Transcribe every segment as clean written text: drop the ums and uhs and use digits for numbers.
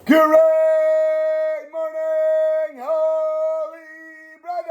Great morning, holy brothers!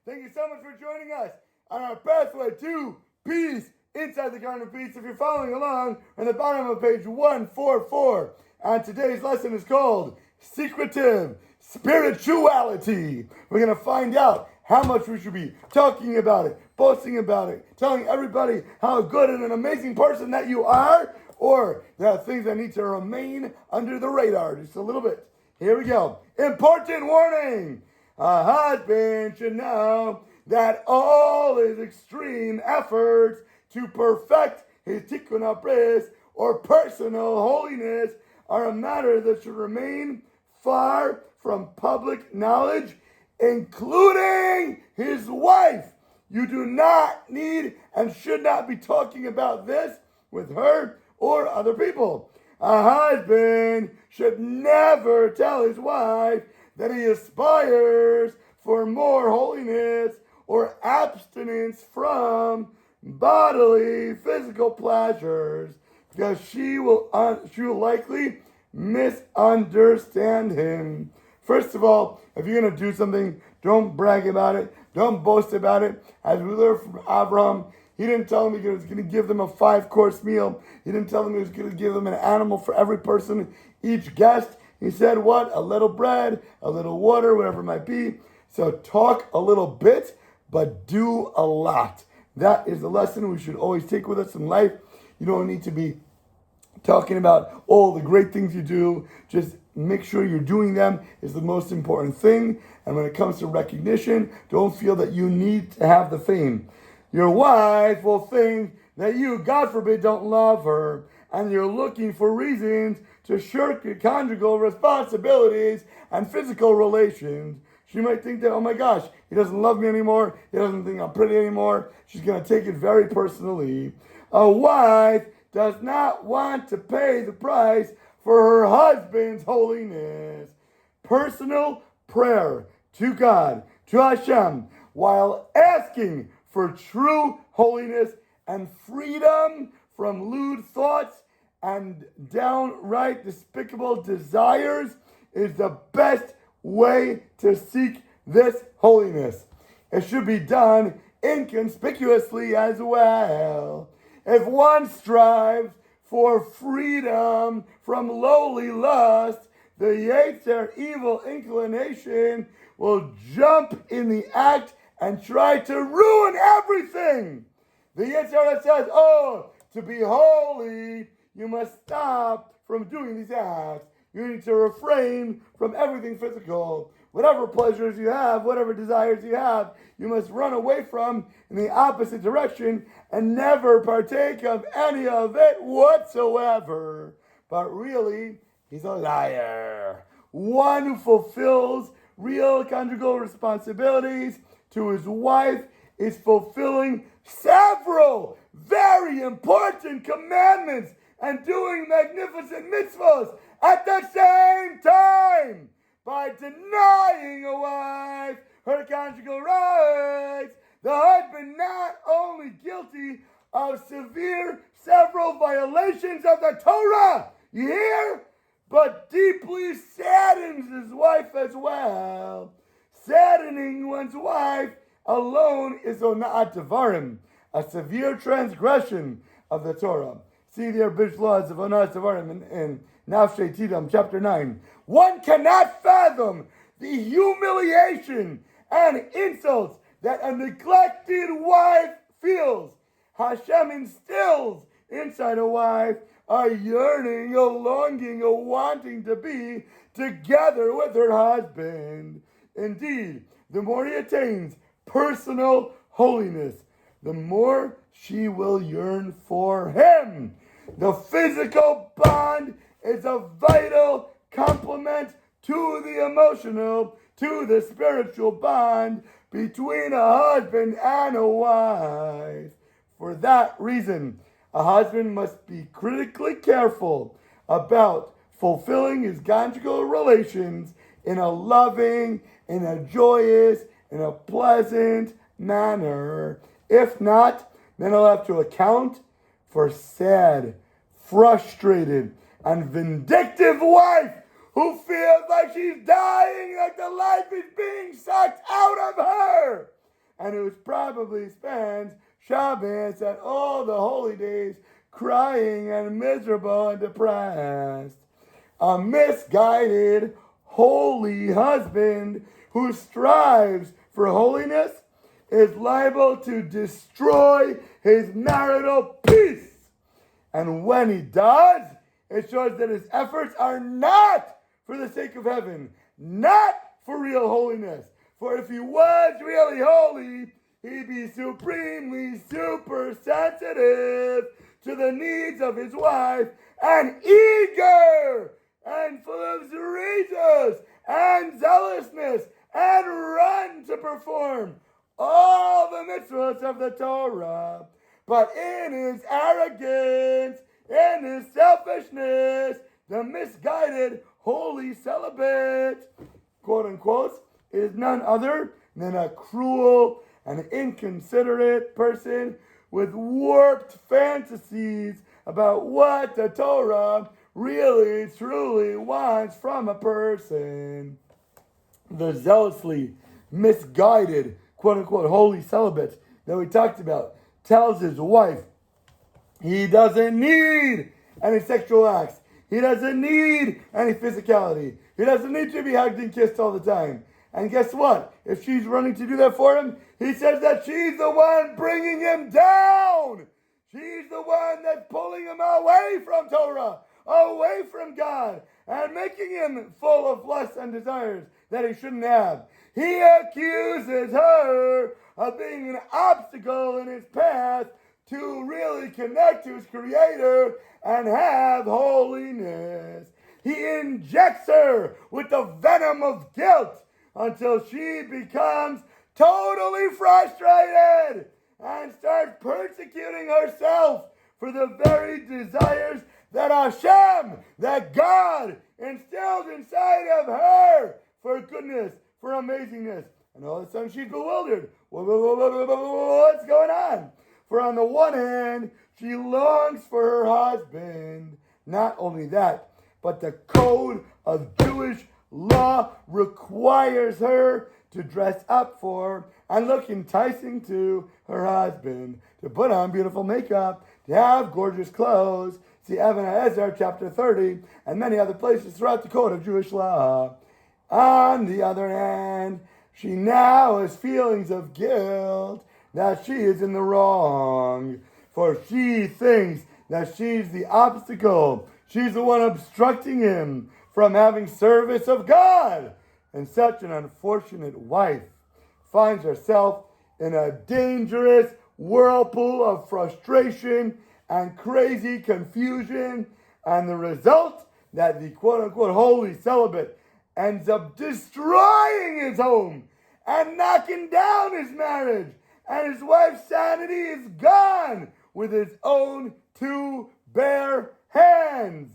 Thank you so much for joining us on our pathway to peace inside the Garden of Peace. If you're following along, on the bottom of page 144, and today's lesson is called Secretive Spirituality. We're going to find out how much we should be talking about it, boasting about it, telling everybody how good and an amazing person that you are, or there are things that need to remain under the radar just a little bit. Here we go. Important warning. A husband should know that all his extreme efforts to perfect his tikkun habris or personal holiness are a matter that should remain far from public knowledge, including his wife. You do not need and should not be talking about this with her or other people. A husband should never tell his wife that he aspires for more holiness or abstinence from bodily physical pleasures, because she will likely misunderstand him. First of all, if you're going to do something, don't brag about it. Don't boast about it. As we learned from Abraham, he didn't tell them he was going to give them a 5-course meal. He didn't tell them he was going to give them an animal for every person, each guest. He said, what? A little bread, a little water, whatever it might be. So talk a little bit, but do a lot. That is the lesson we should always take with us in life. You don't need to be talking about all the great things you do. Just make sure you're doing them is the most important thing. And when it comes to recognition, don't feel that you need to have the fame. Your wife will think that you, God forbid, don't love her, and you're looking for reasons to shirk your conjugal responsibilities and physical relations. She might think that, oh my gosh, he doesn't love me anymore. He doesn't think I'm pretty anymore. She's going to take it very personally. A wife does not want to pay the price for her husband's holiness. Personal prayer to God, to Hashem, while asking for true holiness and freedom from lewd thoughts and downright despicable desires is the best way to seek this holiness. It should be done inconspicuously as well. If one strives for freedom from lowly lust, the Yetzer evil inclination will jump in the act and try to ruin everything. The Yetzer says, to be holy, you must stop from doing these acts. You need to refrain from everything physical. Whatever pleasures you have, whatever desires you have, you must run away from in the opposite direction and never partake of any of it whatsoever. But really, he's a liar. One who fulfills real conjugal responsibilities to his wife is fulfilling several very important commandments and doing magnificent mitzvahs at the same time. By denying a wife her conjugal rights, the husband not only guilty of several violations of the Torah, you hear? But deeply saddens his wife as well. Saddening one's wife alone is ona'at devarim, a severe transgression of the Torah. See the Abish laws of ona'at devarim in Nafshei Tidam, chapter 9. One cannot fathom the humiliation and insults that a neglected wife feels. Hashem instills inside a wife a yearning, a longing, a wanting to be together with her husband. Indeed, the more he attains personal holiness, the more she will yearn for him. The physical bond is a vital complement to the emotional, to the spiritual bond between a husband and a wife. For that reason, a husband must be critically careful about fulfilling his conjugal relations in a loving, in a joyous, in a pleasant manner. If not, then he'll have to account for sad, frustrated and vindictive wife who feels like she's dying, like the life is being sucked out of her, and who probably spends Shabbos and all the holy days crying and miserable and depressed. A misguided, holy husband who strives for holiness is liable to destroy his marital peace. And when he does, it shows that his efforts are not for the sake of heaven, not for real holiness. For if he was really holy, he'd be supremely super sensitive to the needs of his wife and eager and full of zerizus and zealousness and run to perform all the mitzvahs of the Torah. But in his arrogance, in his selfishness, the misguided holy celibate, quote unquote, is none other than a cruel and inconsiderate person with warped fantasies about what the Torah really, truly wants from a person. The zealously misguided, quote unquote, holy celibate that we talked about tells his wife he doesn't need any sexual acts. He doesn't need any physicality. He doesn't need to be hugged and kissed all the time. And guess what? If she's running to do that for him, he says that she's the one bringing him down. She's the one that's pulling him away from Torah, away from God, and making him full of lusts and desires that he shouldn't have. He accuses her of being an obstacle in his path to really connect to his Creator and have holiness. He injects her with the venom of guilt until she becomes totally frustrated and starts persecuting herself for the very desires that Hashem, that God, instilled inside of her for goodness, for amazingness. And all of a sudden she's bewildered. What's going on? For on the one hand, she longs for her husband. Not only that, but the code of Jewish law requires her to dress up for and look enticing to her husband, to put on beautiful makeup, to have gorgeous clothes. See Rabbi Eliezer, chapter 30, and many other places throughout the code of Jewish law. On the other hand, she now has feelings of guilt that she is in the wrong, for she thinks that she's the obstacle. She's the one obstructing him from having service of God. And such an unfortunate wife finds herself in a dangerous whirlpool of frustration and crazy confusion. And the result, that the quote-unquote holy celibate ends up destroying his home and knocking down his marriage. And his wife's sanity is gone with his own two bare hands.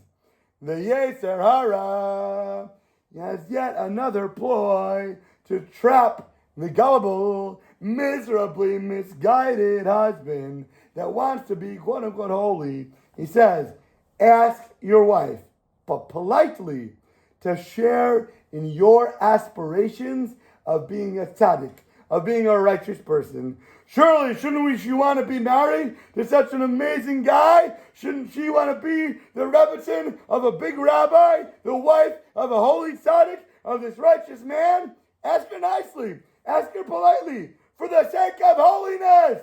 The Yetzer Hara has yet another ploy to trap the gullible, miserably misguided husband that wants to be quote-unquote holy. He says, ask your wife, but politely, to share in your aspirations of being a tzaddik, of being a righteous person. Surely, shouldn't she want to be married to such an amazing guy? Shouldn't she want to be the rebbetzin of a big rabbi, the wife of a holy tzaddik, of this righteous man? Ask her nicely. Ask her politely. For the sake of holiness.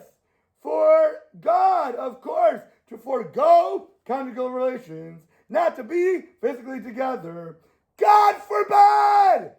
For God, of course, to forego conjugal relations, not to be physically together. God forbid!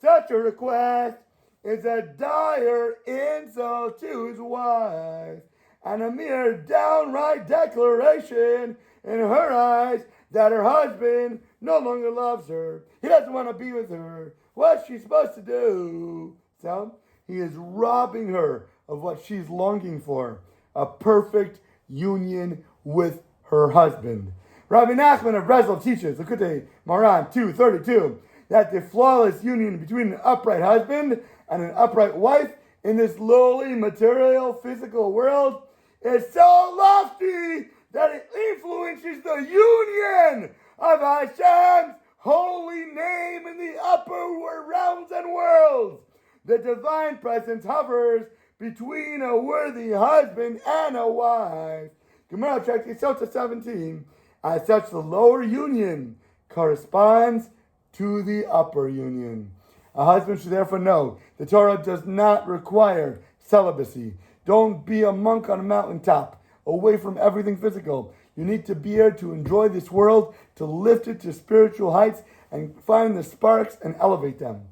Such a request is a dire insult to his wife, and a mere downright declaration in her eyes that her husband no longer loves her. He doesn't want to be with her. What's she supposed to do? So he is robbing her of what she's longing for, a perfect union with her husband. Rabbi Nachman of Breslov teaches, Likutei Moharan 2:32, that the flawless union between an upright husband and an upright wife in this lowly material physical world is so lofty that it influences the union of Hashem's holy name in the upper realms and worlds. The divine presence hovers between a worthy husband and a wife. Gemara Tractate Sota 17. As such, the lower union corresponds to the upper union. A husband should therefore know the Torah does not require celibacy. Don't be a monk on a mountaintop, away from everything physical. You need to be here to enjoy this world, to lift it to spiritual heights, and find the sparks and elevate them.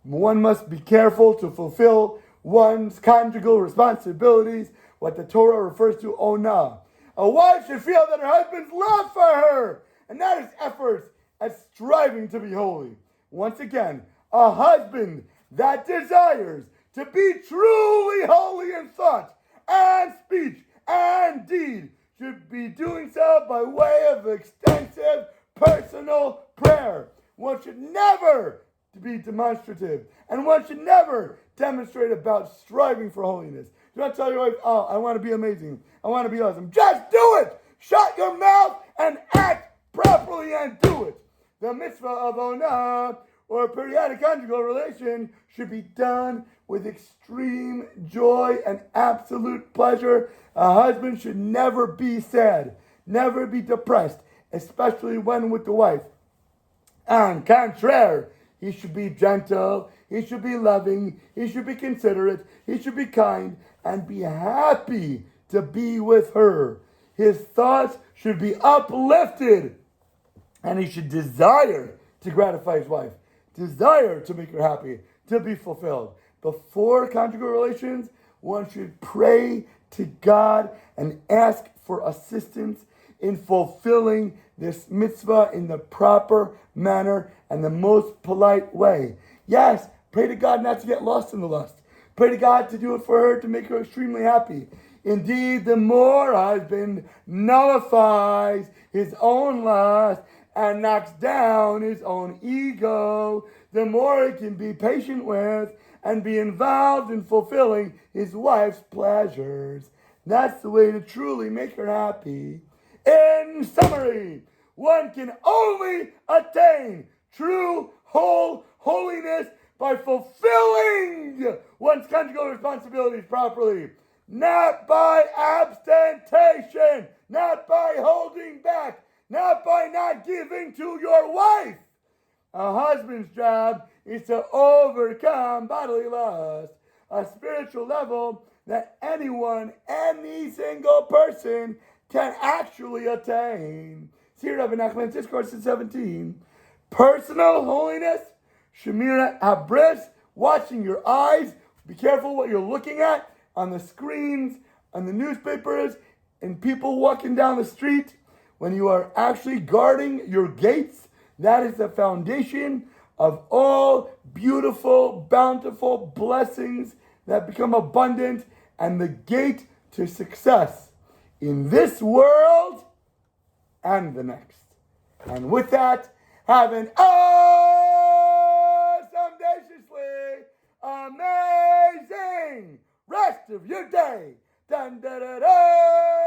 One must be careful to fulfill one's conjugal responsibilities, what the Torah refers to onah. A wife should feel that her husband's love for her, and not his efforts at striving to be holy. Once again, a husband that desires to be truly holy in thought and speech and deed should be doing so by way of extensive personal prayer. One should never be demonstrative, and one should never demonstrate about striving for holiness. Do not tell your wife, oh, I want to be amazing, I want to be awesome. Just do it! Shut your mouth and act properly and do it. The mitzvah of onah, or periodic conjugal relation, should be done with extreme joy and absolute pleasure. A husband should never be sad, never be depressed, especially when with the wife. En contraire, he should be gentle, he should be loving, he should be considerate, he should be kind, and be happy to be with her. His thoughts should be uplifted, and he should desire to gratify his wife, desire to make her happy, to be fulfilled. Before conjugal relations, one should pray to God and ask for assistance in fulfilling this mitzvah in the proper manner and the most polite way. Yes, pray to God not to get lost in the lust. Pray to God to do it for her, to make her extremely happy. Indeed, the more a husband nullifies his own lust and knocks down his own ego, the more he can be patient with and be involved in fulfilling his wife's pleasures. That's the way to truly make her happy. In summary, one can only attain true holiness by fulfilling one's conjugal responsibilities properly, not by abstention, not by holding back, not by not giving to your wife. A husband's job is to overcome bodily lust, a spiritual level that anyone, any single person can actually attain. See Rabbi Nachman's Discourse in 17. Personal holiness, Shemirat Habris, watching your eyes. Be careful what you're looking at on the screens, on the newspapers, and people walking down the street. When you are actually guarding your gates, that is the foundation of all beautiful, bountiful blessings that become abundant and the gate to success in this world and the next. And with that, have an audaciously amazing rest of your day. Dun, da, da, da.